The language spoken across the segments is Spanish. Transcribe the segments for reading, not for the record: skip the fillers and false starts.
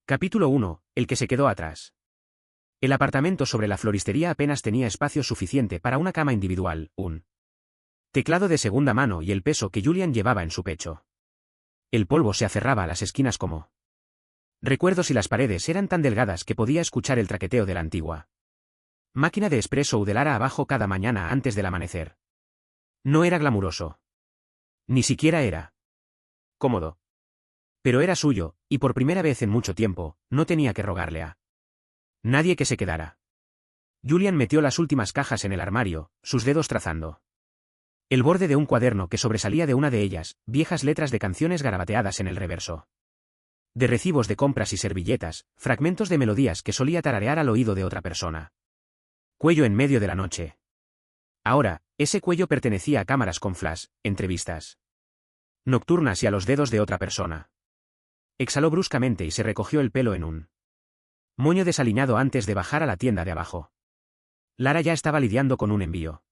Capítulo 1. El que se quedó atrás. El apartamento sobre la floristería apenas tenía espacio suficiente para una cama individual, un teclado de segunda mano y el peso que Julian llevaba en su pecho. El polvo se aferraba a las esquinas como recuerdos y las paredes eran tan delgadas que podía escuchar el traqueteo de la antigua máquina de espresso de Lara abajo cada mañana antes del amanecer. No era glamuroso. Ni siquiera era cómodo. Pero era suyo, y por primera vez en mucho tiempo, no tenía que rogarle a nadie que se quedara. Julian metió las últimas cajas en el armario, sus dedos trazando el borde de un cuaderno que sobresalía de una de ellas, viejas letras de canciones garabateadas en el reverso. De recibos de compras y servilletas, fragmentos de melodías que solía tararear al oído de otra persona. Cuello en medio de la noche. Ahora, ese cuello pertenecía a cámaras con flash, entrevistas nocturnas y a los dedos de otra persona. Exhaló bruscamente y se recogió el pelo en un moño desaliñado antes de bajar a la tienda de abajo. Lara ya estaba lidiando con un envío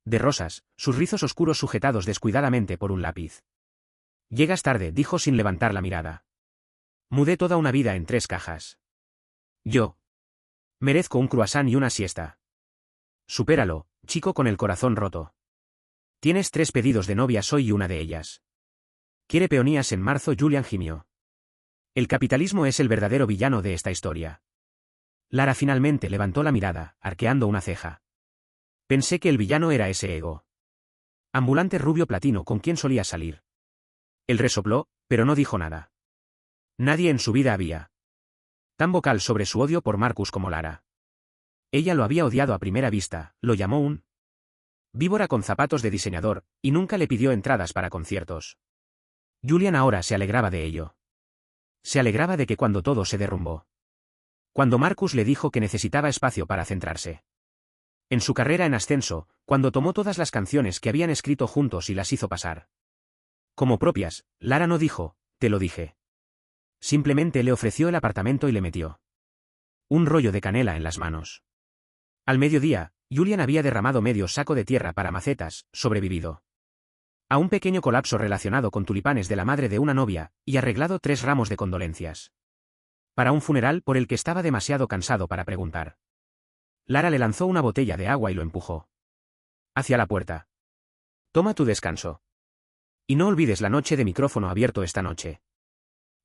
de rosas, sus rizos oscuros sujetados descuidadamente por un lápiz. Llegas tarde, dijo sin levantar la mirada. Mudé toda una vida en 3 cajas. Yo merezco un croissant y una siesta. Supéralo, chico con el corazón roto. Tienes 3 pedidos de novias hoy y una de ellas quiere peonías en marzo. Julian gimió. El capitalismo es el verdadero villano de esta historia. Lara finalmente levantó la mirada, arqueando una ceja. Pensé que el villano era ese ego ambulante rubio platino con quien solía salir. Él resopló, pero no dijo nada. Nadie en su vida había tan vocal sobre su odio por Marcus como Lara. Ella lo había odiado a primera vista, lo llamó un víbora con zapatos de diseñador, y nunca le pidió entradas para conciertos. Julian ahora se alegraba de ello. Se alegraba de que cuando todo se derrumbó. Cuando Marcus le dijo que necesitaba espacio para centrarse en su carrera en ascenso, cuando tomó todas las canciones que habían escrito juntos y las hizo pasar como propias, Lara no dijo, te lo dije. Simplemente le ofreció el apartamento y le metió un rollo de canela en las manos. Al mediodía, Julian había derramado medio saco de tierra para macetas, sobrevivido a un pequeño colapso relacionado con tulipanes de la madre de una novia, y arreglado 3 ramos de condolencias para un funeral por el que estaba demasiado cansado para preguntar. Lara le lanzó una botella de agua y lo empujó hacia la puerta. Toma tu descanso. Y no olvides la noche de micrófono abierto esta noche.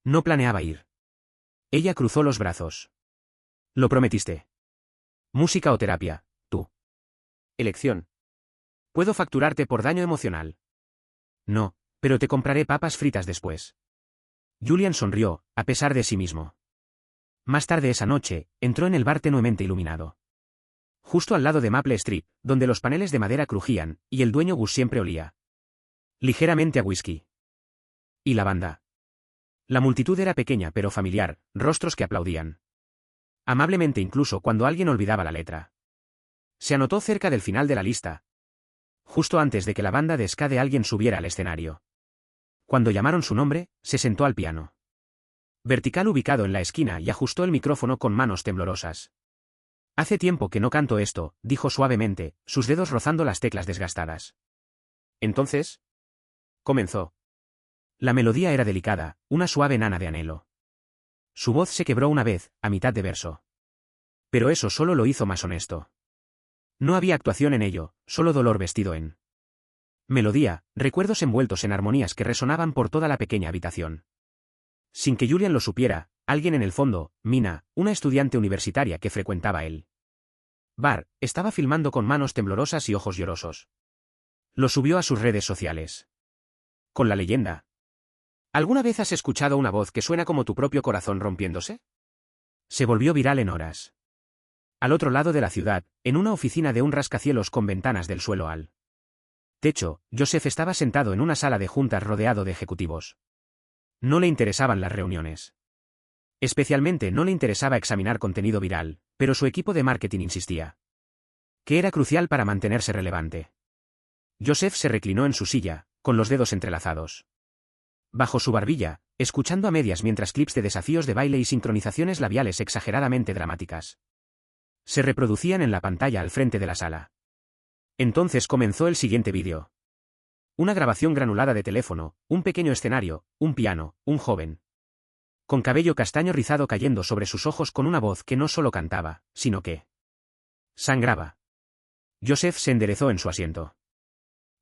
No planeaba ir. Ella cruzó los brazos. Lo prometiste. Música o terapia, tú. Elección. Puedo facturarte por daño emocional. No, pero te compraré papas fritas después. Julian sonrió, a pesar de sí mismo. Más tarde esa noche, entró en el bar tenuemente iluminado. Justo al lado de Maple Street, donde los paneles de madera crujían, y el dueño Gus siempre olía ligeramente a whisky. Y la banda. La multitud era pequeña pero familiar, rostros que aplaudían amablemente incluso cuando alguien olvidaba la letra. Se anotó cerca del final de la lista, justo antes de que la banda de ska de alguien subiera al escenario. Cuando llamaron su nombre, se sentó al piano vertical ubicado en la esquina y ajustó el micrófono con manos temblorosas. Hace tiempo que no canto esto, dijo suavemente, sus dedos rozando las teclas desgastadas. Entonces, comenzó. La melodía era delicada, una suave nana de anhelo. Su voz se quebró una vez, a mitad de verso. Pero eso solo lo hizo más honesto. No había actuación en ello, solo dolor vestido en melodía, recuerdos envueltos en armonías que resonaban por toda la pequeña habitación. Sin que Julian lo supiera, alguien en el fondo, Mina, una estudiante universitaria que frecuentaba el bar, estaba filmando con manos temblorosas y ojos llorosos. Lo subió a sus redes sociales. Con la leyenda: ¿alguna vez has escuchado una voz que suena como tu propio corazón rompiéndose? Se volvió viral en horas. Al otro lado de la ciudad, en una oficina de un rascacielos con ventanas del suelo al techo, Joseph estaba sentado en una sala de juntas rodeado de ejecutivos. No le interesaban las reuniones. Especialmente no le interesaba examinar contenido viral, pero su equipo de marketing insistía que era crucial para mantenerse relevante. Joseph se reclinó en su silla, con los dedos entrelazados bajo su barbilla, escuchando a medias mientras clips de desafíos de baile y sincronizaciones labiales exageradamente dramáticas se reproducían en la pantalla al frente de la sala. Entonces comenzó el siguiente vídeo. Una grabación granulada de teléfono, un pequeño escenario, un piano, un joven con cabello castaño rizado cayendo sobre sus ojos con una voz que no solo cantaba, sino que sangraba. Joseph se enderezó en su asiento.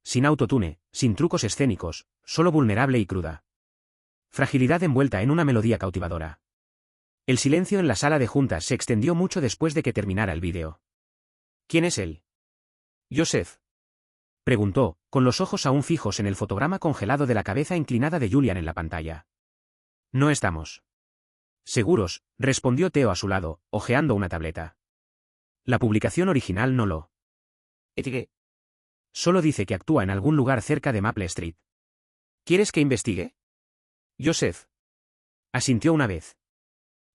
Sin autotune, sin trucos escénicos, solo vulnerable y cruda. Fragilidad envuelta en una melodía cautivadora. El silencio en la sala de juntas se extendió mucho después de que terminara el vídeo. ¿Quién es él? Joseph. Preguntó, con los ojos aún fijos en el fotograma congelado de la cabeza inclinada de Julian en la pantalla. No estamos seguros, respondió Theo a su lado, hojeando una tableta. La publicación original no lo etiqueta. Solo dice que actúa en algún lugar cerca de Maple Street. ¿Quieres que investigue? Joseph. Asintió una vez.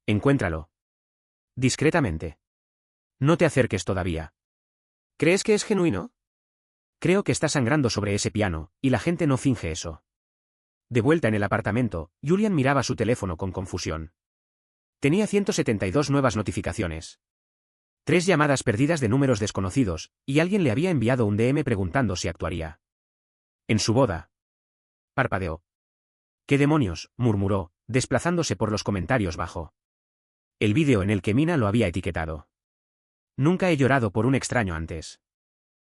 Encuéntralo. Discretamente. No te acerques todavía. ¿Crees que es genuino? Creo que está sangrando sobre ese piano, y la gente no finge eso. De vuelta en el apartamento, Julian miraba su teléfono con confusión. Tenía 172 nuevas notificaciones. 3 llamadas perdidas de números desconocidos, y alguien le había enviado un DM preguntando si actuaría en su boda. Parpadeó. ¿Qué demonios?, murmuró, desplazándose por los comentarios bajo el vídeo en el que Mina lo había etiquetado. Nunca he llorado por un extraño antes.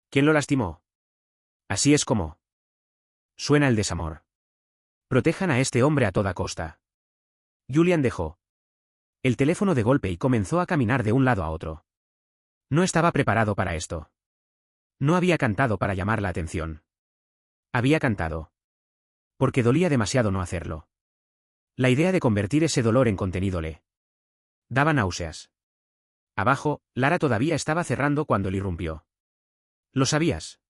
¿Quién lo lastimó? Así es como suena el desamor. Protejan a este hombre a toda costa. Julian dejó el teléfono de golpe y comenzó a caminar de un lado a otro. No estaba preparado para esto. No había cantado para llamar la atención. Había cantado porque dolía demasiado no hacerlo. La idea de convertir ese dolor en contenido le daba náuseas. Abajo, Lara todavía estaba cerrando cuando él irrumpió. ¿Lo sabías?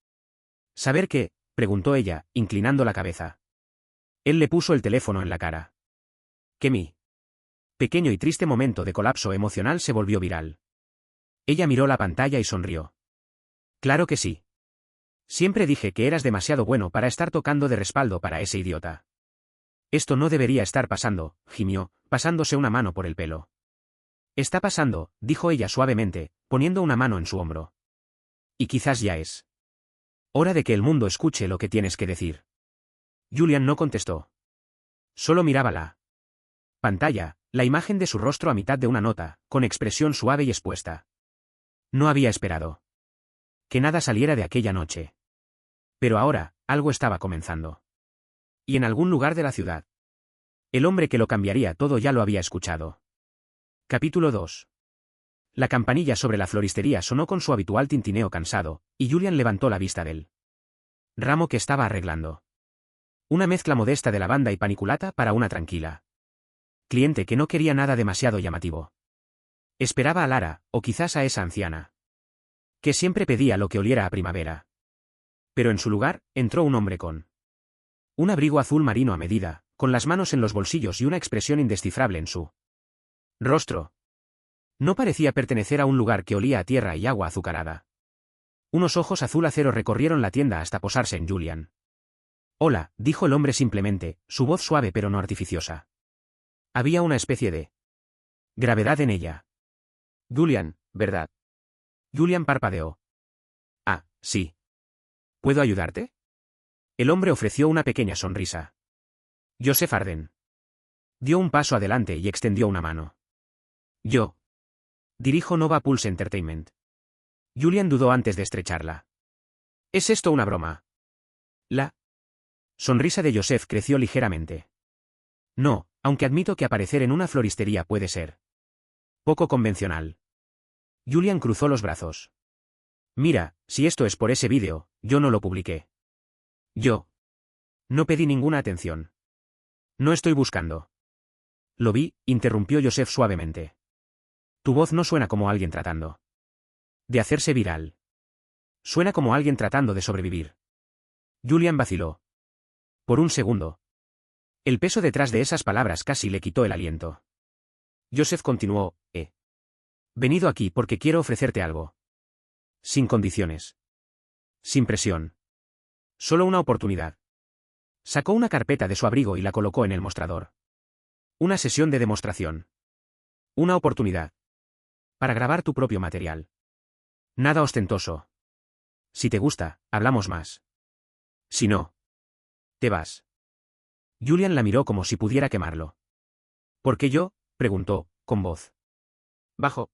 ¿Saber qué?, preguntó ella, inclinando la cabeza. Él le puso el teléfono en la cara. Que mi pequeño y triste momento de colapso emocional se volvió viral. Ella miró la pantalla y sonrió. Claro que sí. Siempre dije que eras demasiado bueno para estar tocando de respaldo para ese idiota. Esto no debería estar pasando, gimió, pasándose una mano por el pelo. Está pasando, dijo ella suavemente, poniendo una mano en su hombro. Y quizás ya es hora de que el mundo escuche lo que tienes que decir. Julian no contestó. Solo miraba la pantalla, la imagen de su rostro a mitad de una nota, con expresión suave y expuesta. No había esperado que nada saliera de aquella noche. Pero ahora, algo estaba comenzando. Y en algún lugar de la ciudad. El hombre que lo cambiaría todo ya lo había escuchado. Capítulo 2. La campanilla sobre la floristería sonó con su habitual tintineo cansado, y Julian levantó la vista del ramo que estaba arreglando. Una mezcla modesta de lavanda y paniculata para una tranquila cliente que no quería nada demasiado llamativo. Esperaba a Lara, o quizás a esa anciana, que siempre pedía lo que oliera a primavera. Pero en su lugar, entró un hombre con un abrigo azul marino a medida, con las manos en los bolsillos y una expresión indescifrable en su rostro. No parecía pertenecer a un lugar que olía a tierra y agua azucarada. Unos ojos azul acero recorrieron la tienda hasta posarse en Julian. Hola, dijo el hombre simplemente, su voz suave pero no artificiosa. Había una especie de gravedad en ella. Julian, ¿verdad? Julian parpadeó. Ah, sí. ¿Puedo ayudarte? El hombre ofreció una pequeña sonrisa. Joseph Arden. Dio un paso adelante y extendió una mano. Yo dirijo Nova Pulse Entertainment. Julian dudó antes de estrecharla. ¿Es esto una broma? La sonrisa de Joseph creció ligeramente. No, aunque admito que aparecer en una floristería puede ser poco convencional. Julian cruzó los brazos. Mira, si esto es por ese vídeo, yo no lo publiqué. Yo no pedí ninguna atención. No estoy buscando. Lo vi, interrumpió Joseph suavemente. Tu voz no suena como alguien tratando de hacerse viral. Suena como alguien tratando de sobrevivir. Julian vaciló. Por un segundo. El peso detrás de esas palabras casi le quitó el aliento. Joseph continuó, he venido aquí porque quiero ofrecerte algo. Sin condiciones. Sin presión. Solo una oportunidad. Sacó una carpeta de su abrigo y la colocó en el mostrador. Una sesión de demostración. Una oportunidad. Para grabar tu propio material. Nada ostentoso. Si te gusta, hablamos más. Si no, te vas. Julian la miró como si pudiera quemarlo. ¿Por qué yo?, preguntó, con voz bajo.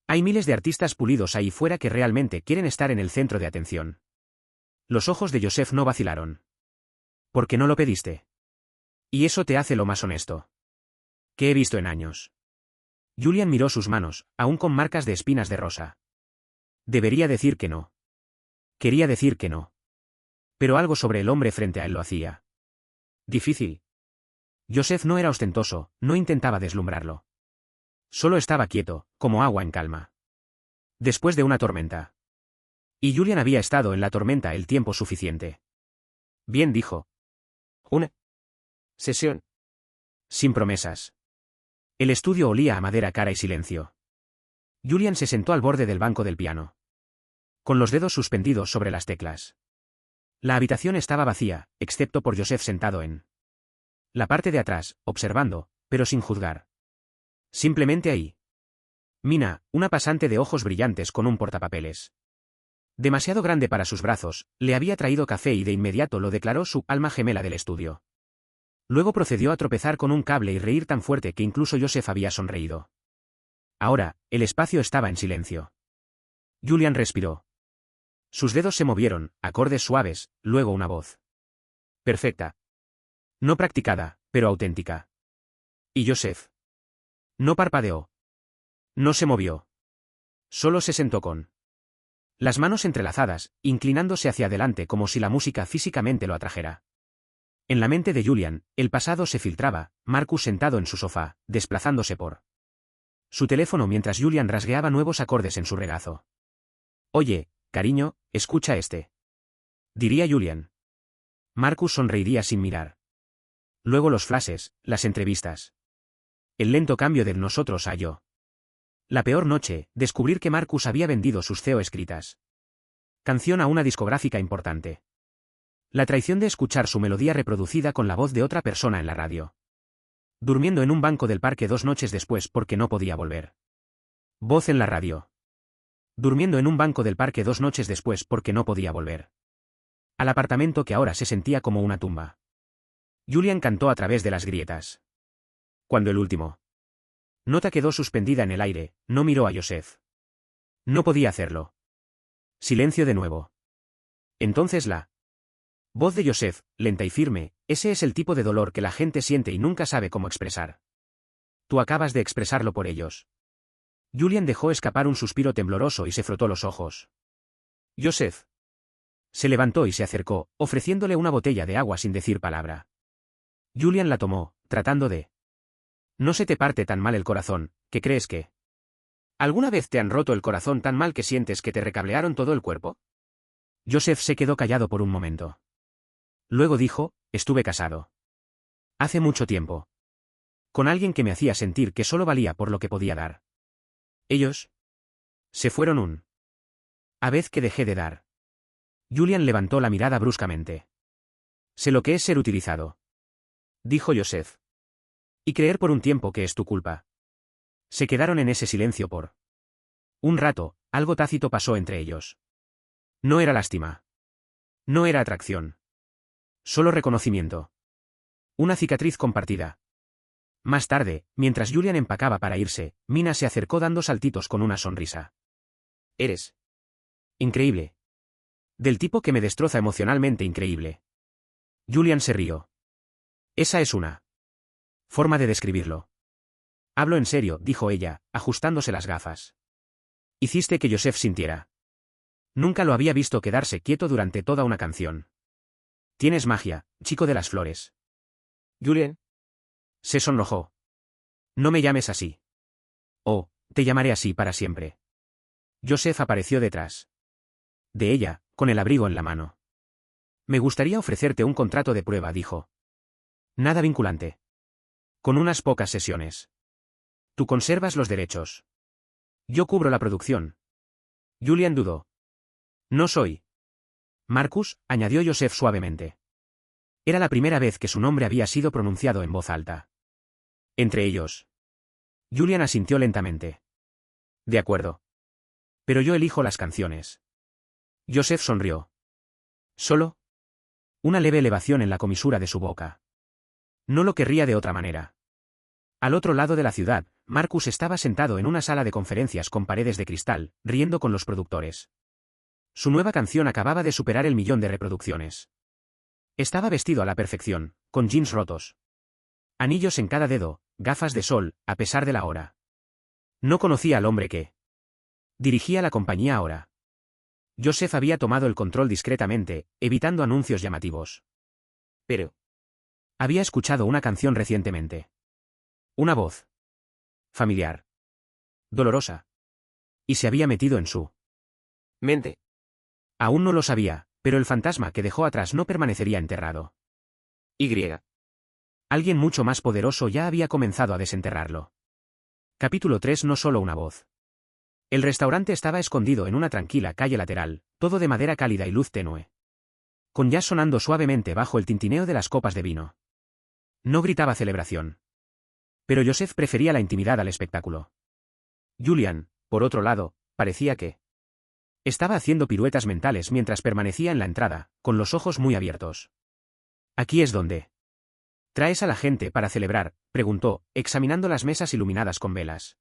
Hay miles de artistas pulidos ahí fuera que realmente quieren estar en el centro de atención. Los ojos de Joseph no vacilaron. ¿Por qué no lo pediste? Y eso te hace lo más honesto que he visto en años. Julian miró sus manos, aún con marcas de espinas de rosa. Debería decir que no. Quería decir que no. Pero algo sobre el hombre frente a él lo hacía difícil. Joseph no era ostentoso, no intentaba deslumbrarlo. Solo estaba quieto, como agua en calma. Después de una tormenta. Y Julian había estado en la tormenta el tiempo suficiente. Bien, dijo. Una sesión. Sin promesas. El estudio olía a madera cara y silencio. Julian se sentó al borde del banco del piano, con los dedos suspendidos sobre las teclas. La habitación estaba vacía, excepto por Joseph sentado en la parte de atrás, observando, pero sin juzgar. Simplemente ahí. Mina, una pasante de ojos brillantes con un portapapeles demasiado grande para sus brazos, le había traído café y de inmediato lo declaró su alma gemela del estudio. Luego procedió a tropezar con un cable y reír tan fuerte que incluso Joseph había sonreído. Ahora, el espacio estaba en silencio. Julian respiró. Sus dedos se movieron, acordes suaves, luego una voz perfecta. No practicada, pero auténtica. Y Joseph no parpadeó. No se movió. Solo se sentó con las manos entrelazadas, inclinándose hacia adelante como si la música físicamente lo atrajera. En la mente de Julian, el pasado se filtraba, Marcus sentado en su sofá, desplazándose por su teléfono mientras Julian rasgueaba nuevos acordes en su regazo. Oye, cariño, escucha este, diría Julian. Marcus sonreiría sin mirar. Luego los flashes, las entrevistas. El lento cambio de nosotros a yo. La peor noche, descubrir que Marcus había vendido sus CEO escritas canción a una discográfica importante. La traición de escuchar su melodía reproducida con la voz de otra persona en la radio. Durmiendo en un banco del parque 2 noches después porque no podía volver. Voz en la radio. Durmiendo en un banco del parque 2 noches después porque no podía volver. Al apartamento que ahora se sentía como una tumba. Julian cantó a través de las grietas. Cuando el último nota quedó suspendida en el aire, no miró a Joseph. No podía hacerlo. Silencio de nuevo. Entonces la voz de Joseph, lenta y firme, ese es el tipo de dolor que la gente siente y nunca sabe cómo expresar. Tú acabas de expresarlo por ellos. Julian dejó escapar un suspiro tembloroso y se frotó los ojos. Joseph se levantó y se acercó, ofreciéndole una botella de agua sin decir palabra. Julian la tomó, tratando de no se te parte tan mal el corazón, ¿que crees que? ¿Alguna vez te han roto el corazón tan mal que sientes que te recablearon todo el cuerpo? Joseph se quedó callado por un momento. Luego dijo, estuve casado. Hace mucho tiempo. Con alguien que me hacía sentir que solo valía por lo que podía dar. Ellos se fueron a vez que dejé de dar. Julian levantó la mirada bruscamente. Sé lo que es ser utilizado, dijo Joseph. Y creer por un tiempo que es tu culpa. Se quedaron en ese silencio por un rato, algo tácito pasó entre ellos. No era lástima. No era atracción. Solo reconocimiento. Una cicatriz compartida. Más tarde, mientras Julian empacaba para irse, Mina se acercó dando saltitos con una sonrisa. Eres increíble. Del tipo que me destroza emocionalmente increíble. Julian se rió. Esa es una forma de describirlo. Hablo en serio, dijo ella, ajustándose las gafas. Hiciste que Joseph sintiera. Nunca lo había visto quedarse quieto durante toda una canción. Tienes magia, chico de las flores. Julian se sonrojó. No me llames así. Oh, te llamaré así para siempre. Joseph apareció detrás de ella, con el abrigo en la mano. Me gustaría ofrecerte un contrato de prueba, dijo. Nada vinculante. Con unas pocas sesiones. Tú conservas los derechos. Yo cubro la producción. Julian dudó. No soy Marcus, añadió Joseph suavemente. Era la primera vez que su nombre había sido pronunciado en voz alta. Entre ellos. Julian asintió lentamente. De acuerdo. Pero yo elijo las canciones. Joseph sonrió. ¿Solo? Una leve elevación en la comisura de su boca. No lo querría de otra manera. Al otro lado de la ciudad, Marcus estaba sentado en una sala de conferencias con paredes de cristal, riendo con los productores. Su nueva canción acababa de superar el 1.000.000 de reproducciones. Estaba vestido a la perfección, con jeans rotos, anillos en cada dedo, gafas de sol, a pesar de la hora. No conocía al hombre que dirigía la compañía ahora. Joseph había tomado el control discretamente, evitando anuncios llamativos. Pero había escuchado una canción recientemente. Una voz familiar, dolorosa. Y se había metido en su mente. Aún no lo sabía, pero el fantasma que dejó atrás no permanecería enterrado. Alguien mucho más poderoso ya había comenzado a desenterrarlo. Capítulo 3. No solo una voz. El restaurante estaba escondido en una tranquila calle lateral, todo de madera cálida y luz tenue, con jazz sonando suavemente bajo el tintineo de las copas de vino. No gritaba celebración. Pero Joseph prefería la intimidad al espectáculo. Julian, por otro lado, parecía que estaba haciendo piruetas mentales mientras permanecía en la entrada, con los ojos muy abiertos. «Aquí es donde traes a la gente para celebrar», preguntó, examinando las mesas iluminadas con velas.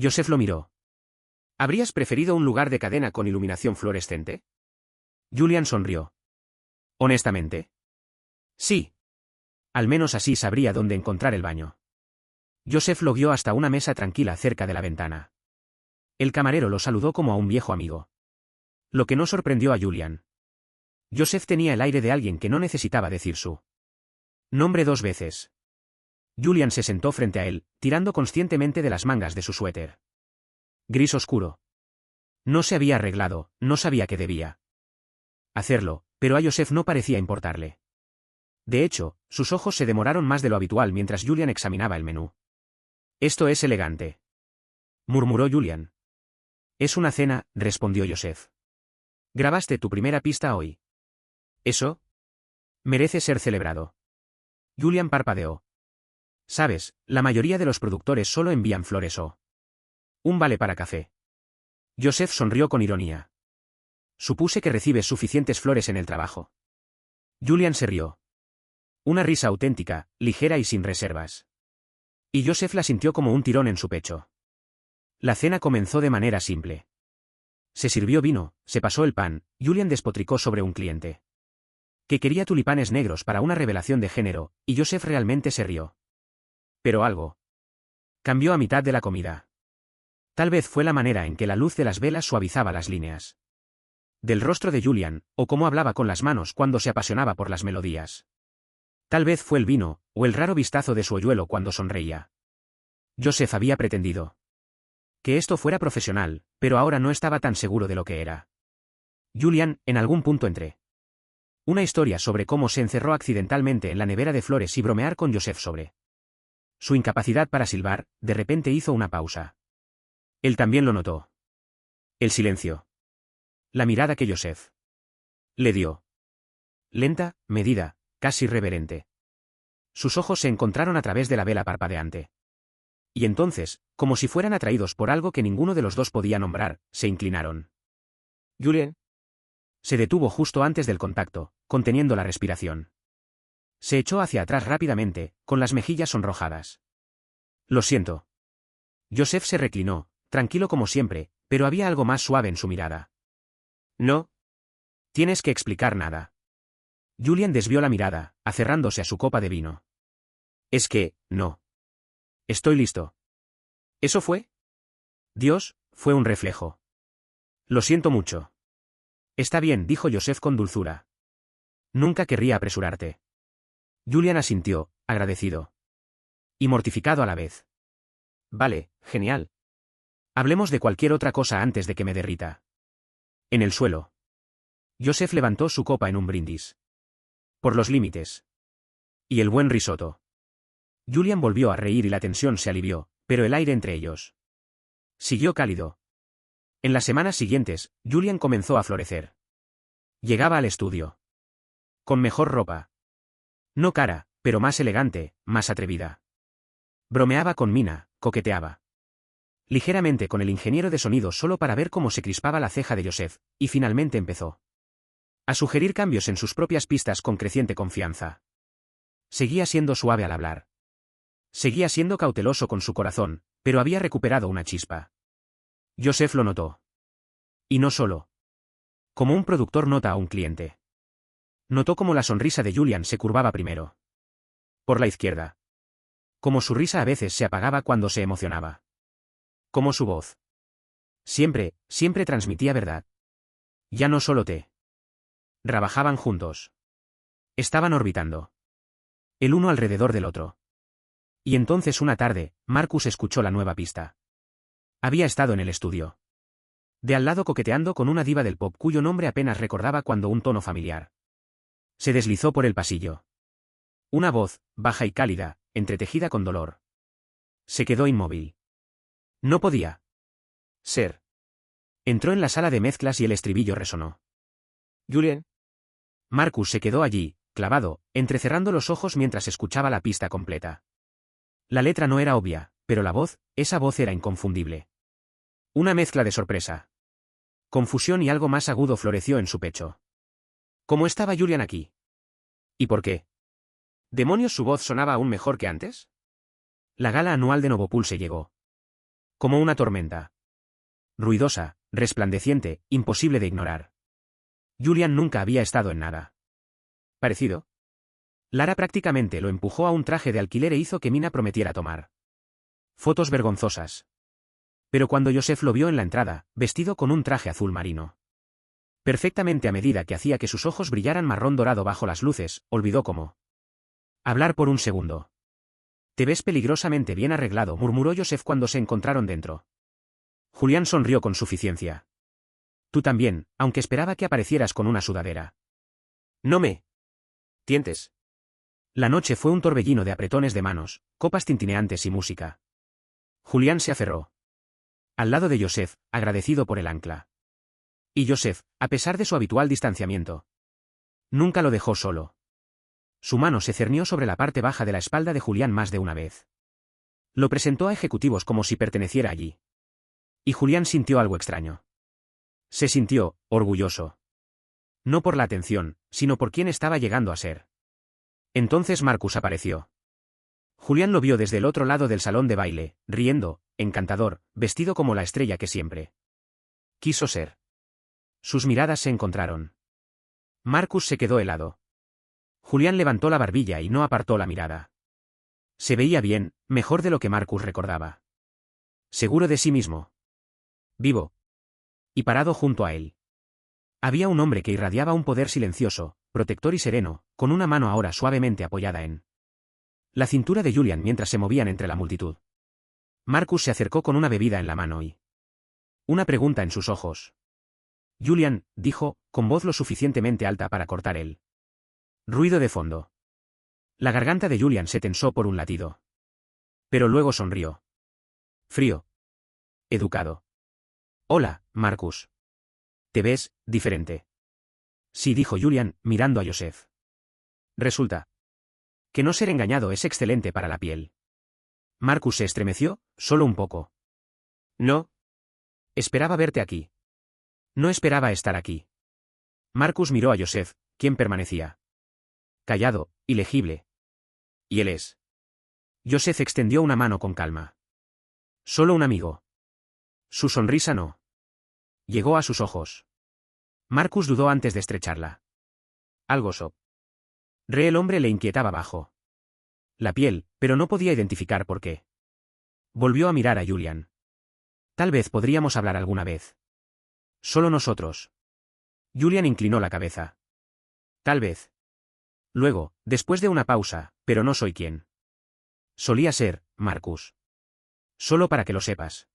Joseph lo miró. «¿Habrías preferido un lugar de cadena con iluminación fluorescente?» Julian sonrió. «Honestamente. Sí. Al menos así sabría dónde encontrar el baño». Joseph lo guió hasta una mesa tranquila cerca de la ventana. El camarero lo saludó como a un viejo amigo. Lo que no sorprendió a Julian. Joseph tenía el aire de alguien que no necesitaba decir su nombre 2 veces. Julian se sentó frente a él, tirando conscientemente de las mangas de su suéter gris oscuro. No se había arreglado, no sabía que debía hacerlo, pero a Joseph no parecía importarle. De hecho, sus ojos se demoraron más de lo habitual mientras Julian examinaba el menú. «Esto es elegante», murmuró Julian. «Es una cena», respondió Joseph. «Grabaste tu primera pista hoy. Eso merece ser celebrado». Julian parpadeó. «Sabes, la mayoría de los productores solo envían flores o un vale para café». Joseph sonrió con ironía. «Supuse que recibes suficientes flores en el trabajo». Julian se rió. Una risa auténtica, ligera y sin reservas. Y Joseph la sintió como un tirón en su pecho. La cena comenzó de manera simple. Se sirvió vino, se pasó el pan, Julian despotricó sobre un cliente que quería tulipanes negros para una revelación de género, y Joseph realmente se rió. Pero algo cambió a mitad de la comida. Tal vez fue la manera en que la luz de las velas suavizaba las líneas del rostro de Julian, o cómo hablaba con las manos cuando se apasionaba por las melodías. Tal vez fue el vino, o el raro vistazo de su hoyuelo cuando sonreía. Joseph había pretendido que esto fuera profesional, pero ahora no estaba tan seguro de lo que era. Julian, en algún punto entre una historia sobre cómo se encerró accidentalmente en la nevera de flores y bromear con Joseph sobre su incapacidad para silbar, de repente hizo una pausa. Él también lo notó. El silencio. La mirada que Joseph le dio. Lenta, medida, casi reverente. Sus ojos se encontraron a través de la vela parpadeante. Y entonces, como si fueran atraídos por algo que ninguno de los dos podía nombrar, se inclinaron. Julian se detuvo justo antes del contacto, conteniendo la respiración. Se echó hacia atrás rápidamente, con las mejillas sonrojadas. «Lo siento». Joseph se reclinó, tranquilo como siempre, pero había algo más suave en su mirada. «No tienes que explicar nada». Julian desvió la mirada, aferrándose a su copa de vino. «Es que, no. Estoy listo». «¿Eso fue?» «Dios, fue un reflejo». «Lo siento mucho». «Está bien», dijo Joseph con dulzura. «Nunca querría apresurarte». Julian asintió, agradecido y mortificado a la vez. «Vale, genial. Hablemos de cualquier otra cosa antes de que me derrita». En el suelo. Joseph levantó su copa en un brindis. «Por los límites». «Y el buen risotto». Julian volvió a reír y la tensión se alivió, pero el aire entre ellos siguió cálido. En las semanas siguientes, Julian comenzó a florecer. Llegaba al estudio con mejor ropa. No cara, pero más elegante, más atrevida. Bromeaba con Mina, coqueteaba ligeramente con el ingeniero de sonido solo para ver cómo se crispaba la ceja de Joseph, y finalmente empezó a sugerir cambios en sus propias pistas con creciente confianza. Seguía siendo suave al hablar. Seguía siendo cauteloso con su corazón, pero había recuperado una chispa. Joseph lo notó. Y no solo. Como un productor nota a un cliente. Notó cómo la sonrisa de Julian se curvaba primero. Por la izquierda. Como su risa a veces se apagaba cuando se emocionaba. Como su voz. Siempre transmitía verdad. Ya no solo te. Trabajaban juntos. Estaban orbitando. El uno alrededor del otro. Y entonces una tarde, Marcus escuchó la nueva pista. Había estado en el estudio. De al lado coqueteando con una diva del pop cuyo nombre apenas recordaba cuando un tono familiar. Se deslizó por el pasillo. Una voz, baja y cálida, entretejida con dolor. Se quedó inmóvil. No podía ser. Entró en la sala de mezclas y el estribillo resonó. Julian. Marcus se quedó allí, clavado, entrecerrando los ojos mientras escuchaba la pista completa. La letra no era obvia, pero la voz, esa voz era inconfundible. Una mezcla de sorpresa. Confusión y algo más agudo floreció en su pecho. ¿Cómo estaba Julian aquí? ¿Y por qué? ¿Demonios su voz sonaba aún mejor que antes? La gala anual de Novopulse llegó. Como una tormenta. Ruidosa, resplandeciente, imposible de ignorar. Julian nunca había estado en nada parecido. Lara prácticamente lo empujó a un traje de alquiler e hizo que Mina prometiera tomar fotos vergonzosas. Pero cuando Joseph lo vio en la entrada, vestido con un traje azul marino, perfectamente a medida que hacía que sus ojos brillaran marrón dorado bajo las luces, olvidó cómo hablar por un segundo. Te ves peligrosamente bien arreglado, murmuró Joseph cuando se encontraron dentro. Julián sonrió con suficiencia. Tú también, aunque esperaba que aparecieras con una sudadera. No me tientes. La noche fue un torbellino de apretones de manos, copas tintineantes y música. Julián se aferró al lado de Joseph, agradecido por el ancla. Y Joseph, a pesar de su habitual distanciamiento, nunca lo dejó solo. Su mano se cernió sobre la parte baja de la espalda de Julián más de una vez. Lo presentó a ejecutivos como si perteneciera allí. Y Julián sintió algo extraño. Se sintió orgulloso. No por la atención, sino por quién estaba llegando a ser. Entonces Marcus apareció. Julián lo vio desde el otro lado del salón de baile, riendo, encantador, vestido como la estrella que siempre quiso ser. Sus miradas se encontraron. Marcus se quedó helado. Julián levantó la barbilla y no apartó la mirada. Se veía bien, mejor de lo que Marcus recordaba. Seguro de sí mismo. Vivo. Y parado junto a él. Había un hombre que irradiaba un poder silencioso, protector y sereno, con una mano ahora suavemente apoyada en la cintura de Julian mientras se movían entre la multitud. Marcus se acercó con una bebida en la mano y una pregunta en sus ojos. Julian, dijo, con voz lo suficientemente alta para cortar el ruido de fondo. La garganta de Julian se tensó por un latido. Pero luego sonrió. Frío. Educado. Hola, Marcus. Te ves diferente. Sí, dijo Julian, mirando a Joseph. Resulta que no ser engañado es excelente para la piel. Marcus se estremeció, solo un poco. No. Esperaba verte aquí. No esperaba estar aquí. Marcus miró a Joseph, quien permanecía callado, ilegible. ¿Y él es? Joseph extendió una mano con calma. Solo un amigo. Su sonrisa no llegó a sus ojos. Marcus dudó antes de estrecharla. Algo el hombre le inquietaba bajo la piel, pero no podía identificar por qué. Volvió a mirar a Julian. Tal vez podríamos hablar alguna vez. Solo nosotros. Julian inclinó la cabeza. Tal vez. Luego, después de una pausa, pero no soy quien solía ser, Marcus. Solo para que lo sepas.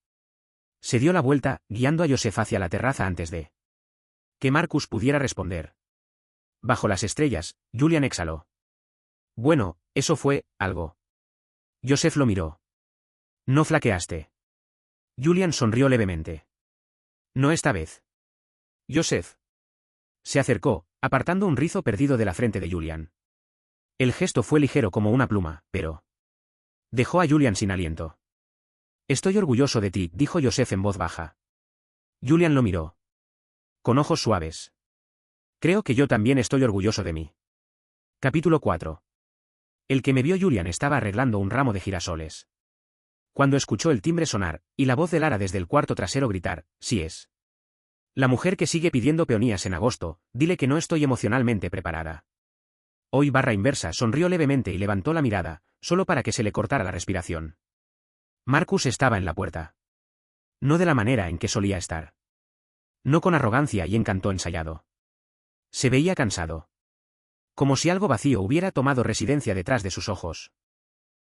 Se dio la vuelta, guiando a Joseph hacia la terraza antes de que Marcus pudiera responder. Bajo las estrellas, Julian exhaló. Bueno, eso fue algo. Joseph lo miró. No flaqueaste. Julian sonrió levemente. No esta vez. Joseph se acercó, apartando un rizo perdido de la frente de Julian. El gesto fue ligero como una pluma, pero dejó a Julian sin aliento. Estoy orgulloso de ti, dijo Joseph en voz baja. Julian lo miró. Con ojos suaves. Creo que yo también estoy orgulloso de mí. Capítulo 4. El que me vio Julian estaba arreglando un ramo de girasoles. Cuando escuchó el timbre sonar, y la voz de Lara desde el cuarto trasero gritar, «Sí es la mujer que sigue pidiendo peonías en agosto, dile que no estoy emocionalmente preparada». Hoy barra inversa sonrió levemente y levantó la mirada, solo para que se le cortara la respiración. Marcus estaba en la puerta. No de la manera en que solía estar. No con arrogancia y encanto ensayado. Se veía cansado. Como si algo vacío hubiera tomado residencia detrás de sus ojos.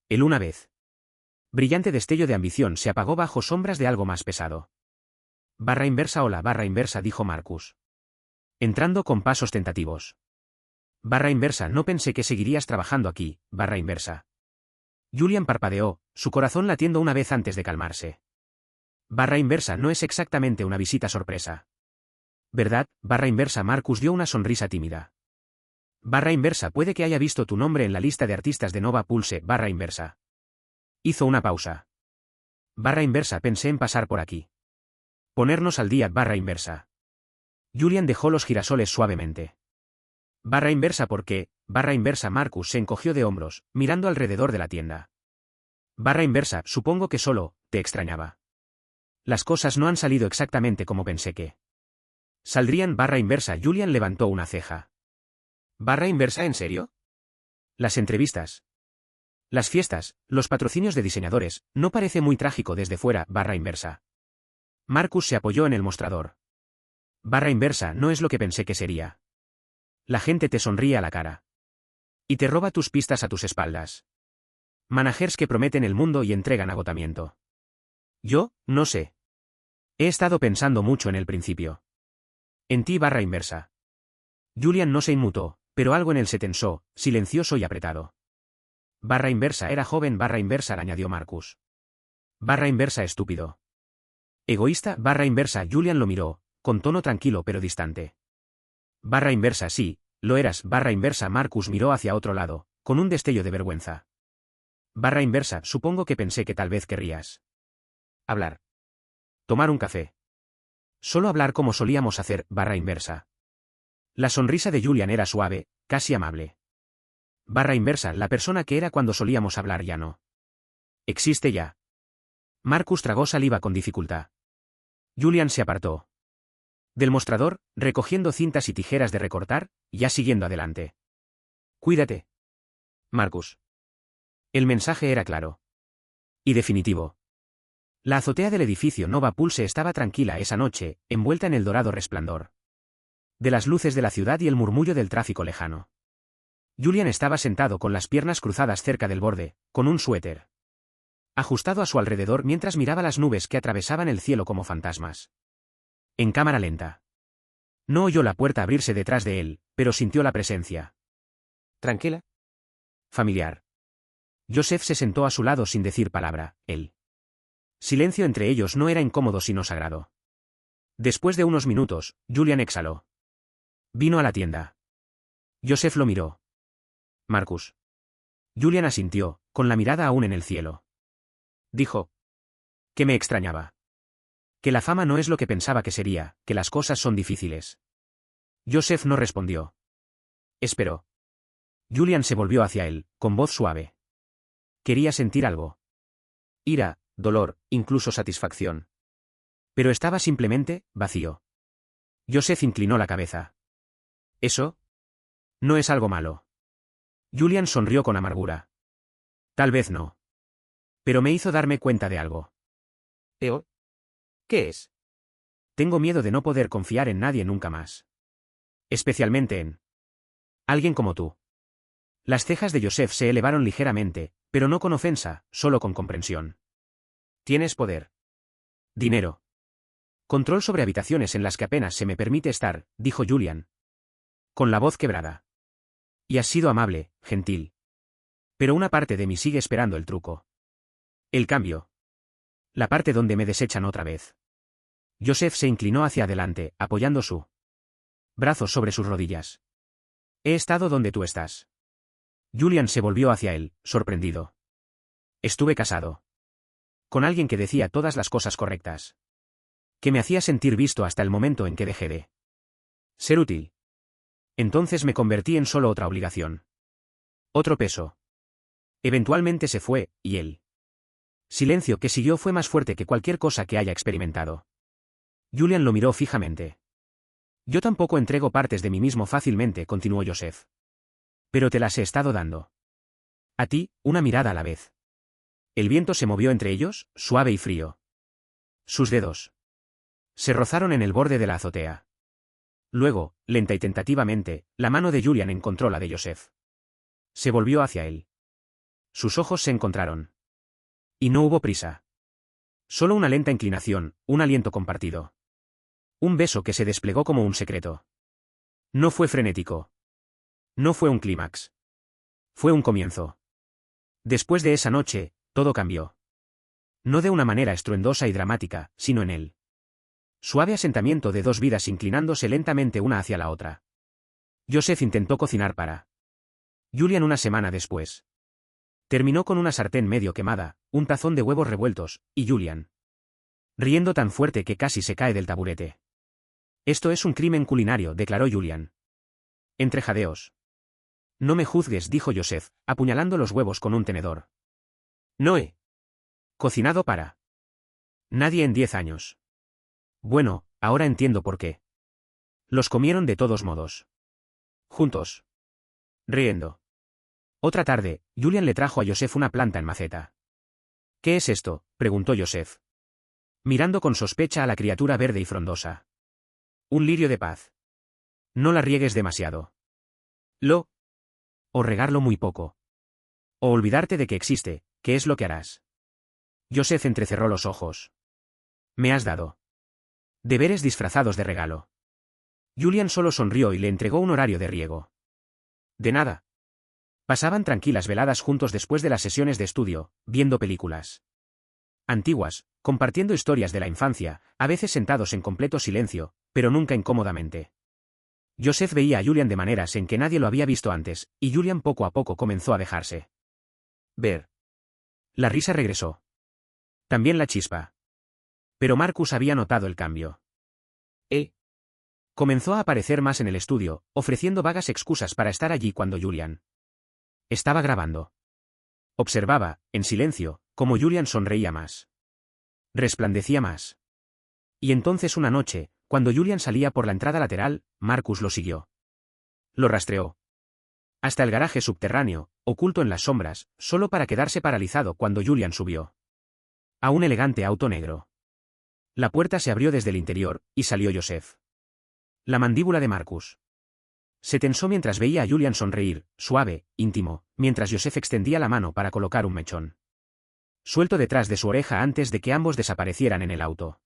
El una vez brillante destello de ambición se apagó bajo sombras de algo más pesado. Barra inversa, hola, barra inversa, dijo Marcus, entrando con pasos tentativos. Barra inversa, no pensé que seguirías trabajando aquí, barra inversa. Julian parpadeó, su corazón latiendo una vez antes de calmarse. Barra inversa, no es exactamente una visita sorpresa. ¿Verdad? Barra inversa. Marcus dio una sonrisa tímida. Barra inversa, puede que haya visto tu nombre en la lista de artistas de Nova Pulse, barra inversa. Hizo una pausa. Barra inversa, pensé en pasar por aquí. Ponernos al día, barra inversa. Julian dejó los girasoles suavemente. Barra inversa, ¿por qué? Barra inversa. Marcus se encogió de hombros, mirando alrededor de la tienda. Barra inversa, supongo que solo te extrañaba. Las cosas no han salido exactamente como pensé que saldrían. Barra inversa. Julian levantó una ceja. Barra inversa, ¿en serio? Las entrevistas, las fiestas, los patrocinios de diseñadores, no parece muy trágico desde fuera, barra inversa. Marcus se apoyó en el mostrador. Barra inversa, no es lo que pensé que sería. La gente te sonríe a la cara. Y te roba tus pistas a tus espaldas. Managers que prometen el mundo y entregan agotamiento. Yo, no sé. He estado pensando mucho en el principio. En ti, barra inversa. Julian no se inmutó, pero algo en él se tensó, silencioso y apretado. Barra inversa, era joven, barra inversa, añadió Marcus. Barra inversa, estúpido. Egoísta, barra inversa. Julian lo miró, con tono tranquilo pero distante. Barra inversa, sí, lo eras, barra inversa. Marcus miró hacia otro lado, con un destello de vergüenza. Barra inversa, supongo que pensé que tal vez querrías hablar. Tomar un café. Solo hablar como solíamos hacer, barra inversa. La sonrisa de Julian era suave, casi amable. Barra inversa, la persona que era cuando solíamos hablar ya no existe ya. Marcus tragó saliva con dificultad. Julian se apartó del mostrador, recogiendo cintas y tijeras de recortar, ya siguiendo adelante. Cuídate, Marcus. El mensaje era claro y definitivo. La azotea del edificio Nova Pulse estaba tranquila esa noche, envuelta en el dorado resplandor de las luces de la ciudad y el murmullo del tráfico lejano. Julian estaba sentado con las piernas cruzadas cerca del borde, con un suéter ajustado a su alrededor mientras miraba las nubes que atravesaban el cielo como fantasmas. En cámara lenta. No oyó la puerta abrirse detrás de él, pero sintió la presencia. ¿Tranquila? Familiar. Joseph se sentó a su lado sin decir palabra, el silencio entre ellos no era incómodo sino sagrado. Después de unos minutos, Julian exhaló. Vino a la tienda. Joseph lo miró. Marcus. Julian asintió, con la mirada aún en el cielo. Dijo que me extrañaba. Que la fama no es lo que pensaba que sería, que las cosas son difíciles. Joseph no respondió. Esperó. Julian se volvió hacia él, con voz suave. Quería sentir algo. Ira, dolor, incluso satisfacción. Pero estaba simplemente vacío. Joseph inclinó la cabeza. ¿Eso? No es algo malo. Julian sonrió con amargura. Tal vez no. Pero me hizo darme cuenta de algo. ¿Eo? ¿Qué es? Tengo miedo de no poder confiar en nadie nunca más. Especialmente en alguien como tú. Las cejas de Joseph se elevaron ligeramente, pero no con ofensa, solo con comprensión. Tienes poder. Dinero. Control sobre habitaciones en las que apenas se me permite estar, dijo Julian, con la voz quebrada. Y has sido amable, gentil. Pero una parte de mí sigue esperando el truco. El cambio. La parte donde me desechan otra vez. Joseph se inclinó hacia adelante, apoyando su brazo sobre sus rodillas. He estado donde tú estás. Julian se volvió hacia él, sorprendido. Estuve casado. Con alguien que decía todas las cosas correctas. Que me hacía sentir visto hasta el momento en que dejé de ser útil. Entonces me convertí en solo otra obligación. Otro peso. Eventualmente se fue, y el silencio que siguió fue más fuerte que cualquier cosa que haya experimentado. Julian lo miró fijamente. Yo tampoco entrego partes de mí mismo fácilmente, continuó Joseph. Pero te las he estado dando. A ti, una mirada a la vez. El viento se movió entre ellos, suave y frío. Sus dedos se rozaron en el borde de la azotea. Luego, lenta y tentativamente, la mano de Julian encontró la de Joseph. Se volvió hacia él. Sus ojos se encontraron. Y no hubo prisa. Solo una lenta inclinación, un aliento compartido. Un beso que se desplegó como un secreto. No fue frenético. No fue un clímax. Fue un comienzo. Después de esa noche, todo cambió. No de una manera estruendosa y dramática, sino en él. Suave asentamiento de dos vidas inclinándose lentamente una hacia la otra. Joseph intentó cocinar para Julian una semana después. Terminó con una sartén medio quemada, un tazón de huevos revueltos, y Julian riendo tan fuerte que casi se cae del taburete. Esto es un crimen culinario, declaró Julian. Entre jadeos. No me juzgues, dijo Joseph, apuñalando los huevos con un tenedor. No he cocinado para nadie en 10 años. Bueno, ahora entiendo por qué. Los comieron de todos modos. Juntos. Riendo. Otra tarde, Julian le trajo a Joseph una planta en maceta. ¿Qué es esto?, preguntó Joseph, mirando con sospecha a la criatura verde y frondosa. Un lirio de paz. No la riegues demasiado. O regarlo muy poco. O olvidarte de que existe, ¿qué es lo que harás? Joseph entrecerró los ojos. Me has dado deberes disfrazados de regalo. Julian solo sonrió y le entregó un horario de riego. De nada. Pasaban tranquilas veladas juntos después de las sesiones de estudio, viendo películas antiguas, compartiendo historias de la infancia, a veces sentados en completo silencio, pero nunca incómodamente. Joseph veía a Julian de maneras en que nadie lo había visto antes, y Julian poco a poco comenzó a dejarse ver. La risa regresó. También la chispa. Pero Marcus había notado el cambio. Comenzó a aparecer más en el estudio, ofreciendo vagas excusas para estar allí cuando Julian estaba grabando. Observaba, en silencio, cómo Julian sonreía más. Resplandecía más. Y entonces una noche, cuando Julian salía por la entrada lateral, Marcus lo siguió. Lo rastreó hasta el garaje subterráneo, oculto en las sombras, solo para quedarse paralizado cuando Julian subió a un elegante auto negro. La puerta se abrió desde el interior, y salió Joseph. La mandíbula de Marcus se tensó mientras veía a Julian sonreír, suave, íntimo, mientras Joseph extendía la mano para colocar un mechón suelto detrás de su oreja antes de que ambos desaparecieran en el auto.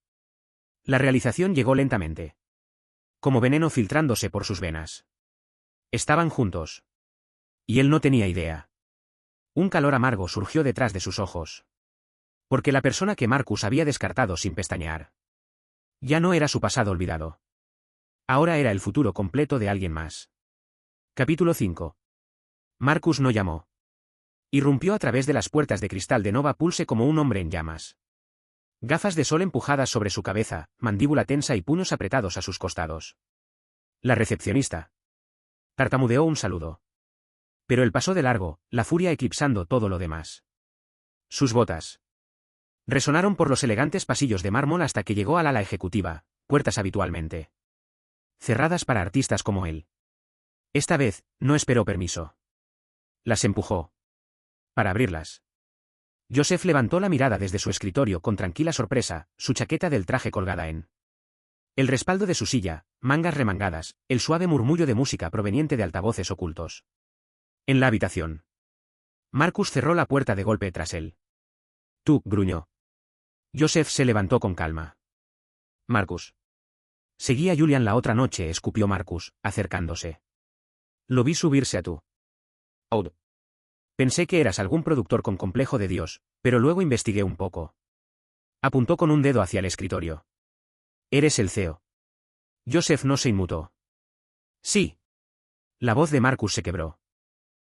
La realización llegó lentamente. Como veneno filtrándose por sus venas. Estaban juntos. Y él no tenía idea. Un calor amargo surgió detrás de sus ojos. Porque la persona que Marcus había descartado sin pestañear ya no era su pasado olvidado. Ahora era el futuro completo de alguien más. Capítulo 5. Marcus no llamó. Irrumpió a través de las puertas de cristal de Nova Pulse como un hombre en llamas. Gafas de sol empujadas sobre su cabeza, mandíbula tensa y puños apretados a sus costados. La recepcionista tartamudeó un saludo. Pero él pasó de largo, la furia eclipsando todo lo demás. Sus botas resonaron por los elegantes pasillos de mármol hasta que llegó al ala ejecutiva, puertas habitualmente cerradas para artistas como él. Esta vez, no esperó permiso. Las empujó para abrirlas. Joseph levantó la mirada desde su escritorio con tranquila sorpresa, su chaqueta del traje colgada en el respaldo de su silla, mangas remangadas, el suave murmullo de música proveniente de altavoces ocultos. En la habitación. Marcus cerró la puerta de golpe tras él. Tú, gruñó. Joseph se levantó con calma. Marcus. Seguí a Julian la otra noche, escupió Marcus, acercándose. Lo vi subirse a tu auto. Pensé que eras algún productor con complejo de Dios, pero luego investigué un poco. Apuntó con un dedo hacia el escritorio. Eres el CEO. Joseph no se inmutó. Sí. La voz de Marcus se quebró.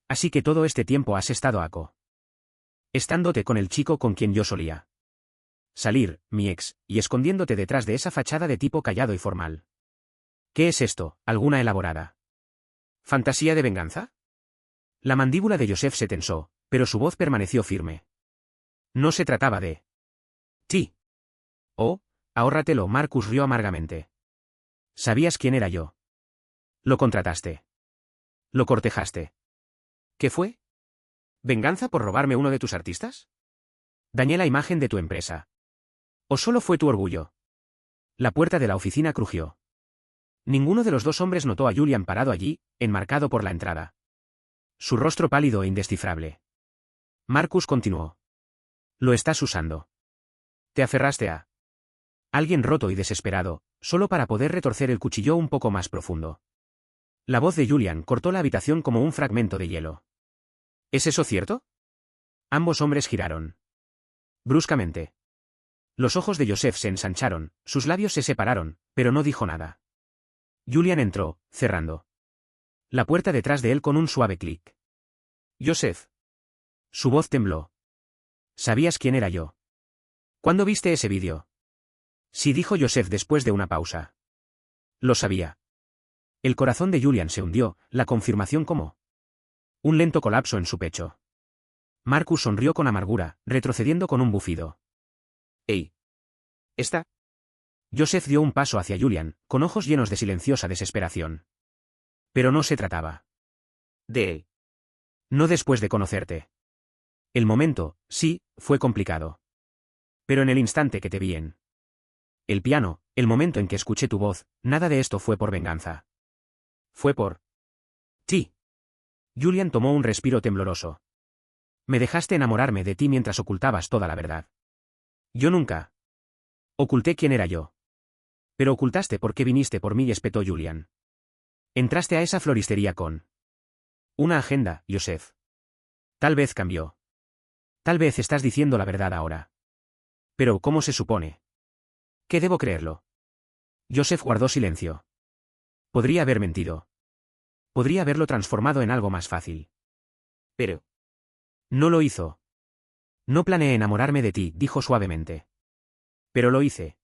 Así que todo este tiempo has estado estándote con el chico con quien yo solía salir, mi ex, y escondiéndote detrás de esa fachada de tipo callado y formal. ¿Qué es esto? ¿Alguna elaborada fantasía de venganza? La mandíbula de Joseph se tensó, pero su voz permaneció firme. No se trataba de ti. Oh, ahórratelo, Marcus rió amargamente. ¿Sabías quién era yo? Lo contrataste. Lo cortejaste. ¿Qué fue? ¿Venganza por robarme uno de tus artistas? ¿Dañé la imagen de tu empresa? ¿O solo fue tu orgullo? La puerta de la oficina crujió. Ninguno de los dos hombres notó a Julian parado allí, enmarcado por la entrada. Su rostro pálido e indescifrable. Marcus continuó. Lo estás usando. Te aferraste a alguien roto y desesperado, solo para poder retorcer el cuchillo un poco más profundo. La voz de Julian cortó la habitación como un fragmento de hielo. ¿Es eso cierto? Ambos hombres giraron. Bruscamente. Los ojos de Joseph se ensancharon, sus labios se separaron, pero no dijo nada. Julian entró, cerrando la puerta detrás de él con un suave clic. Joseph. Su voz tembló. ¿Sabías quién era yo? ¿Cuándo viste ese vídeo? Sí, dijo Joseph después de una pausa. Lo sabía. El corazón de Julian se hundió, la confirmación como un lento colapso en su pecho. Marcus sonrió con amargura, retrocediendo con un bufido. ¡Ey! ¿Está? Joseph dio un paso hacia Julian, con ojos llenos de silenciosa desesperación. Pero no se trataba de él. No después de conocerte. El momento, sí, fue complicado. Pero en el instante que te vi en el piano, el momento en que escuché tu voz, nada de esto fue por venganza. Fue por ti. Julian tomó un respiro tembloroso. Me dejaste enamorarme de ti mientras ocultabas toda la verdad. Yo nunca oculté quién era yo. Pero ocultaste por qué viniste por mí y espetó Julian. Entraste a esa floristería con una agenda, Joseph. Tal vez cambió. Tal vez estás diciendo la verdad ahora. Pero, ¿cómo se supone? ¿Qué debo creerlo? Joseph guardó silencio. Podría haber mentido. Podría haberlo transformado en algo más fácil. Pero no lo hizo. No planeé enamorarme de ti, dijo suavemente. Pero lo hice.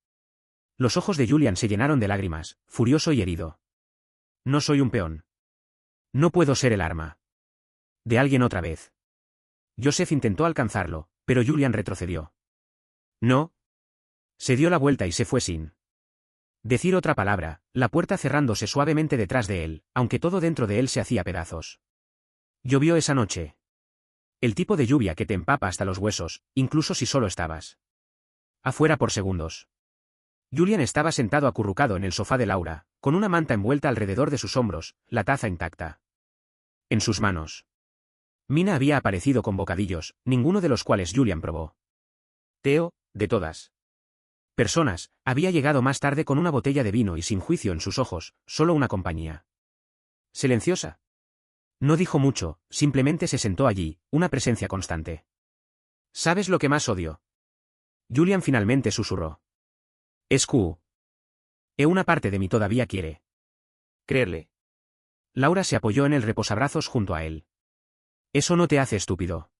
Los ojos de Julian se llenaron de lágrimas, furioso y herido. No soy un peón. No puedo ser el arma de alguien otra vez. Joseph intentó alcanzarlo, pero Julian retrocedió. No. Se dio la vuelta y se fue sin decir otra palabra, la puerta cerrándose suavemente detrás de él, aunque todo dentro de él se hacía pedazos. Llovió esa noche. El tipo de lluvia que te empapa hasta los huesos, incluso si solo estabas afuera por segundos. Julian estaba sentado acurrucado en el sofá de Laura, con una manta envuelta alrededor de sus hombros, la taza intacta en sus manos. Mina había aparecido con bocadillos, ninguno de los cuales Julian probó. Theo, de todas personas, había llegado más tarde con una botella de vino y sin juicio en sus ojos, solo una compañía silenciosa. No dijo mucho, simplemente se sentó allí, una presencia constante. ¿Sabes lo que más odio? Julian finalmente susurró. Es Q. Una parte de mí todavía quiere creerle. Laura se apoyó en el reposabrazos junto a él. Eso no te hace estúpido.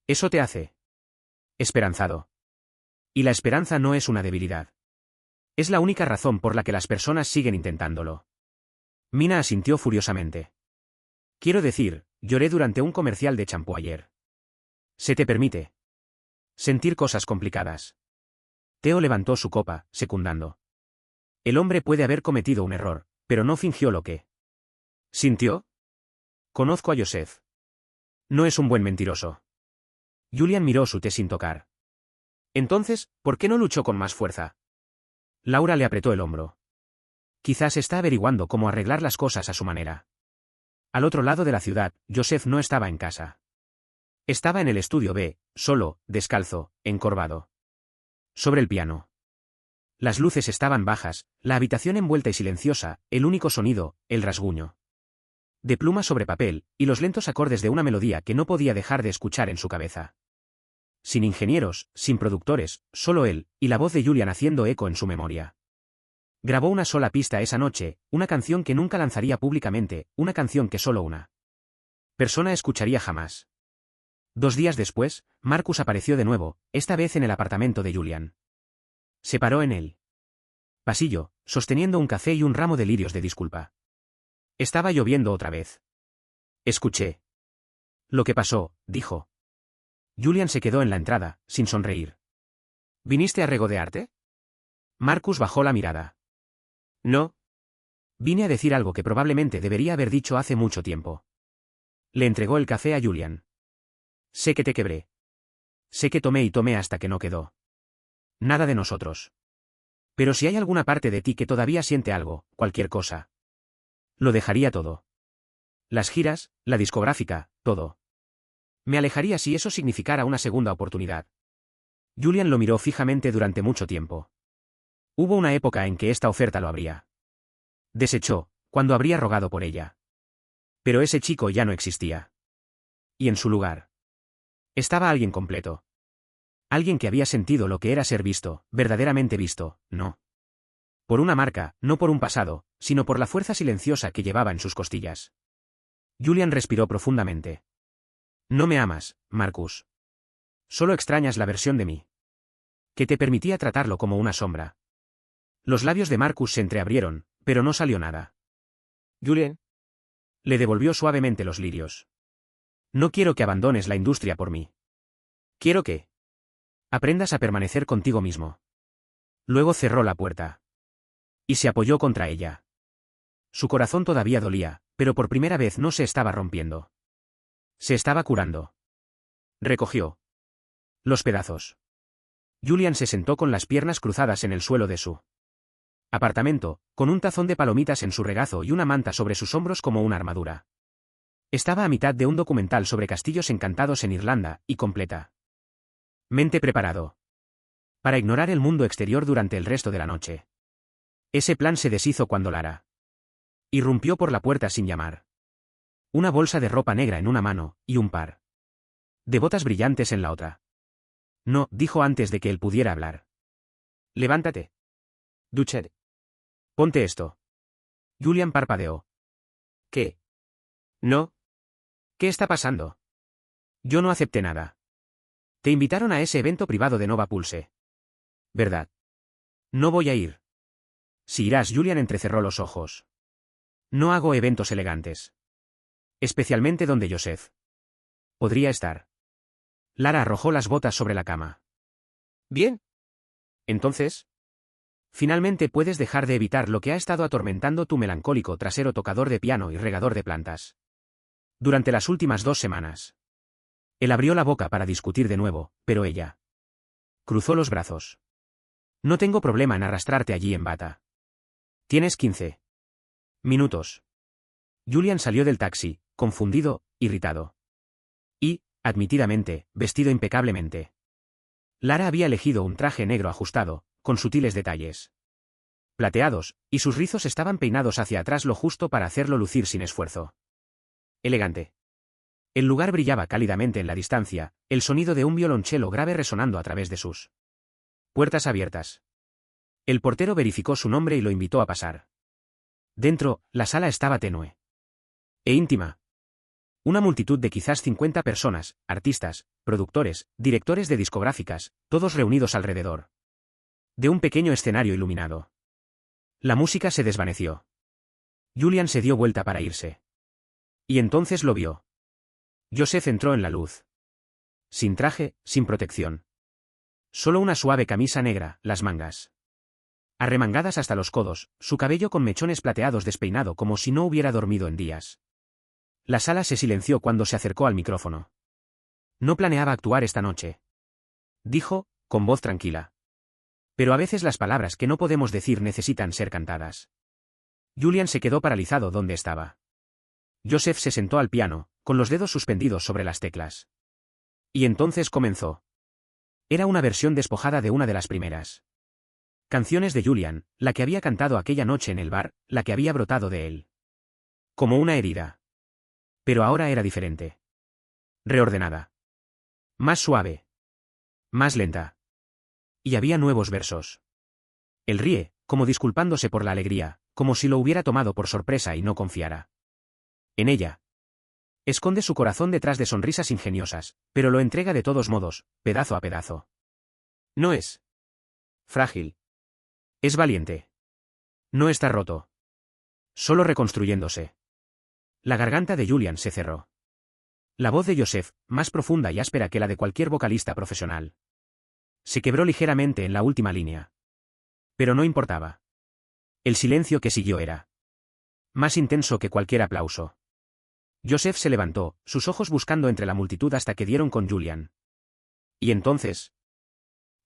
Eso te hace esperanzado. Y la esperanza no es una debilidad. Es la única razón por la que las personas siguen intentándolo. Mina asintió furiosamente. Quiero decir, lloré durante un comercial de champú ayer. ¿Se te permite sentir cosas complicadas? Theo levantó su copa, secundando. El hombre puede haber cometido un error, pero no fingió lo que sintió. Conozco a Joseph. No es un buen mentiroso. Julian miró su té sin tocar. Entonces, ¿por qué no luchó con más fuerza? Laura le apretó el hombro. Quizás está averiguando cómo arreglar las cosas a su manera. Al otro lado de la ciudad, Joseph no estaba en casa. Estaba en el estudio B, solo, descalzo, encorvado. Sobre el piano. Las luces estaban bajas, la habitación envuelta y silenciosa, el único sonido, el rasguño de pluma sobre papel, y los lentos acordes de una melodía que no podía dejar de escuchar en su cabeza. Sin ingenieros, sin productores, solo él, y la voz de Julian haciendo eco en su memoria. Grabó una sola pista esa noche, una canción que nunca lanzaría públicamente, una canción que solo una persona escucharía jamás. 2 días después, Marcus apareció de nuevo, esta vez en el apartamento de Julian. Se paró en el pasillo, sosteniendo un café y un ramo de lirios de disculpa. Estaba lloviendo otra vez. Escuché Lo que pasó, dijo. Julian se quedó en la entrada, sin sonreír. ¿Viniste a regodearte? Marcus bajó la mirada. No. Vine a decir algo que probablemente debería haber dicho hace mucho tiempo. Le entregó el café a Julian. Sé que te quebré. Sé que tomé y tomé hasta que no quedó nada de nosotros. Pero si hay alguna parte de ti que todavía siente algo, cualquier cosa, lo dejaría todo. Las giras, la discográfica, todo. Me alejaría si eso significara una segunda oportunidad. Julian lo miró fijamente durante mucho tiempo. Hubo una época en que esta oferta lo habría desechó, cuando habría rogado por ella. Pero ese chico ya no existía. Y en su lugar estaba alguien completo. Alguien que había sentido lo que era ser visto, verdaderamente visto, no por una marca, no por un pasado, sino por la fuerza silenciosa que llevaba en sus costillas. Julian respiró profundamente. No me amas, Marcus. Solo extrañas la versión de mí que te permitía tratarlo como una sombra. Los labios de Marcus se entreabrieron, pero no salió nada. Julian. Le devolvió suavemente los lirios. No quiero que abandones la industria por mí. Quiero que aprendas a permanecer contigo mismo. Luego cerró la puerta. Y se apoyó contra ella. Su corazón todavía dolía, pero por primera vez no se estaba rompiendo. Se estaba curando. Recogió los pedazos. Julian se sentó con las piernas cruzadas en el suelo de su apartamento, con un tazón de palomitas en su regazo y una manta sobre sus hombros como una armadura. Estaba a mitad de un documental sobre castillos encantados en Irlanda, y completa mente preparado para ignorar el mundo exterior durante el resto de la noche. Ese plan se deshizo cuando Lara irrumpió por la puerta sin llamar. Una bolsa de ropa negra en una mano, y un par de botas brillantes en la otra. No, dijo antes de que él pudiera hablar. Levántate. Duchet. Ponte esto. Julian parpadeó. ¿Qué? No. ¿Qué está pasando? Yo no acepté nada. Te invitaron a ese evento privado de Nova Pulse. ¿Verdad? No voy a ir. Si irás, Julian entrecerró los ojos. No hago eventos elegantes. Especialmente donde Joseph podría estar. Lara arrojó las botas sobre la cama. Bien. Entonces, finalmente puedes dejar de evitar lo que ha estado atormentando tu melancólico trasero tocador de piano y regador de plantas. Durante las últimas 2 semanas. Él abrió la boca para discutir de nuevo, pero ella cruzó los brazos. No tengo problema en arrastrarte allí en bata. Tienes 15 minutos. Julian salió del taxi, confundido, irritado. Y, admitidamente, vestido impecablemente. Lara había elegido un traje negro ajustado, con sutiles detalles plateados, y sus rizos estaban peinados hacia atrás lo justo para hacerlo lucir sin esfuerzo. Elegante. El lugar brillaba cálidamente en la distancia, el sonido de un violonchelo grave resonando a través de sus puertas abiertas. El portero verificó su nombre y lo invitó a pasar. Dentro, la sala estaba tenue e íntima. Una multitud de quizás 50 personas, artistas, productores, directores de discográficas, todos reunidos alrededor de un pequeño escenario iluminado. La música se desvaneció. Julian se dio vuelta para irse. Y entonces lo vio. Joseph entró en la luz. Sin traje, sin protección. Solo una suave camisa negra, las mangas arremangadas hasta los codos, su cabello con mechones plateados despeinado como si no hubiera dormido en días. La sala se silenció cuando se acercó al micrófono. No planeaba actuar esta noche, dijo, con voz tranquila. Pero a veces las palabras que no podemos decir necesitan ser cantadas. Julian se quedó paralizado donde estaba. Joseph se sentó al piano, con los dedos suspendidos sobre las teclas. Y entonces comenzó. Era una versión despojada de una de las primeras canciones de Julian, la que había cantado aquella noche en el bar, la que había brotado de él. Como una herida. Pero ahora era diferente. Reordenada. Más suave. Más lenta. Y había nuevos versos. Él ríe, como disculpándose por la alegría, como si lo hubiera tomado por sorpresa y no confiara en ella. Esconde su corazón detrás de sonrisas ingeniosas, pero lo entrega de todos modos, pedazo a pedazo. No es frágil. Es valiente. No está roto. Solo reconstruyéndose. La garganta de Julian se cerró. La voz de Joseph, más profunda y áspera que la de cualquier vocalista profesional. Se quebró ligeramente en la última línea. Pero no importaba. El silencio que siguió era más intenso que cualquier aplauso. Joseph se levantó, sus ojos buscando entre la multitud hasta que dieron con Julian. Y entonces,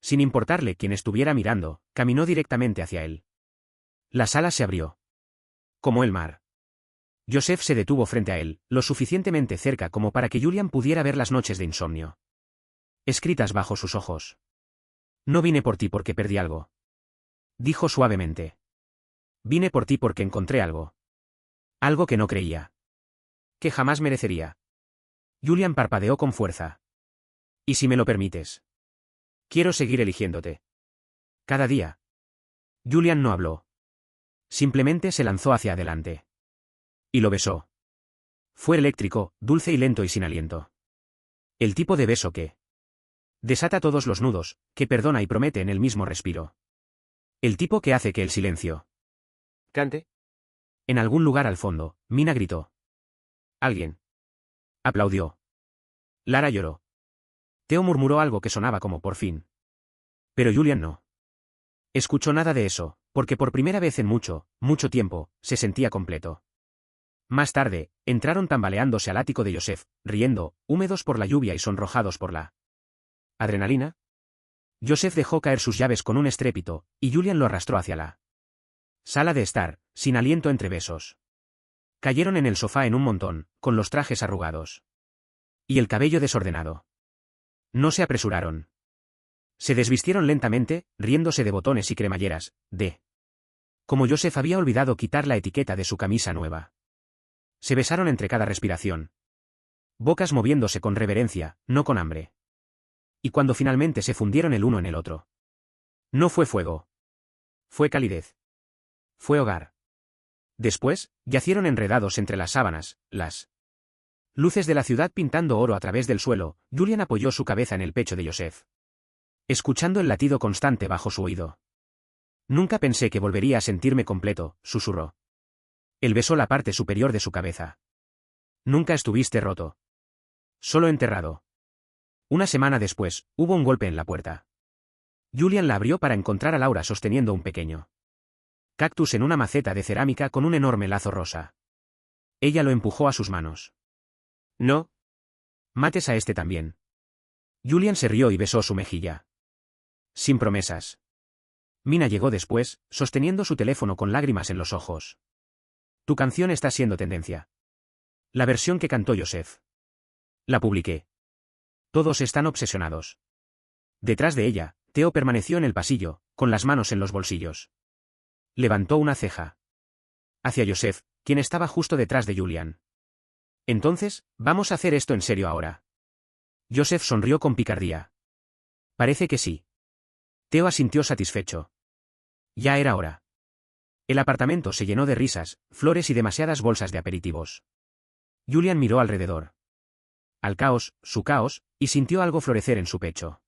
sin importarle quién estuviera mirando, caminó directamente hacia él. La sala se abrió. Como el mar. Joseph se detuvo frente a él, lo suficientemente cerca como para que Julian pudiera ver las noches de insomnio escritas bajo sus ojos. No vine por ti porque perdí algo. Dijo suavemente. Vine por ti porque encontré algo. Algo que no creía. Que jamás merecería. Julian parpadeó con fuerza. Y si me lo permites. Quiero seguir eligiéndote. Cada día. Julian no habló. Simplemente se lanzó hacia adelante. Y lo besó. Fue eléctrico, dulce y lento y sin aliento. El tipo de beso que desata todos los nudos, que perdona y promete en el mismo respiro. El tipo que hace que el silencio Cante. En algún lugar al fondo, Mina gritó. Alguien. Aplaudió. Lara lloró. Theo murmuró algo que sonaba como por fin. Pero Julian no escuchó nada de eso, porque por primera vez en mucho, mucho tiempo, se sentía completo. Más tarde, entraron tambaleándose al ático de Joseph, riendo, húmedos por la lluvia y sonrojados por la adrenalina. Joseph dejó caer sus llaves con un estrépito, y Julian lo arrastró hacia la sala de estar, sin aliento entre besos. Cayeron en el sofá en un montón, con los trajes arrugados y el cabello desordenado. No se apresuraron. Se desvistieron lentamente, riéndose de botones y cremalleras, como Joseph había olvidado quitar la etiqueta de su camisa nueva. Se besaron entre cada respiración. Bocas moviéndose con reverencia, no con hambre. Y cuando finalmente se fundieron el uno en el otro. No fue fuego. Fue calidez. Fue hogar. Después, yacieron enredados entre las sábanas, las luces de la ciudad pintando oro a través del suelo. Julian apoyó su cabeza en el pecho de Joseph, escuchando el latido constante bajo su oído. Nunca pensé que volvería a sentirme completo, susurró. Él besó la parte superior de su cabeza. Nunca estuviste roto. Solo enterrado. Una semana después, hubo un golpe en la puerta. Julian la abrió para encontrar a Laura sosteniendo un pequeño cactus en una maceta de cerámica con un enorme lazo rosa. Ella lo empujó a sus manos. No. Mates a este también. Julian se rió y besó su mejilla. Sin promesas. Mina llegó después, sosteniendo su teléfono con lágrimas en los ojos. Tu canción está siendo tendencia. La versión que cantó Joseph. La publiqué. Todos están obsesionados. Detrás de ella, Theo permaneció en el pasillo, con las manos en los bolsillos. Levantó una ceja. Hacia Joseph, quien estaba justo detrás de Julian. Entonces, ¿vamos a hacer esto en serio ahora? Joseph sonrió con picardía. Parece que sí. Theo asintió satisfecho. Ya era hora. El apartamento se llenó de risas, flores y demasiadas bolsas de aperitivos. Julian miró alrededor. Al caos, su caos, y sintió algo florecer en su pecho.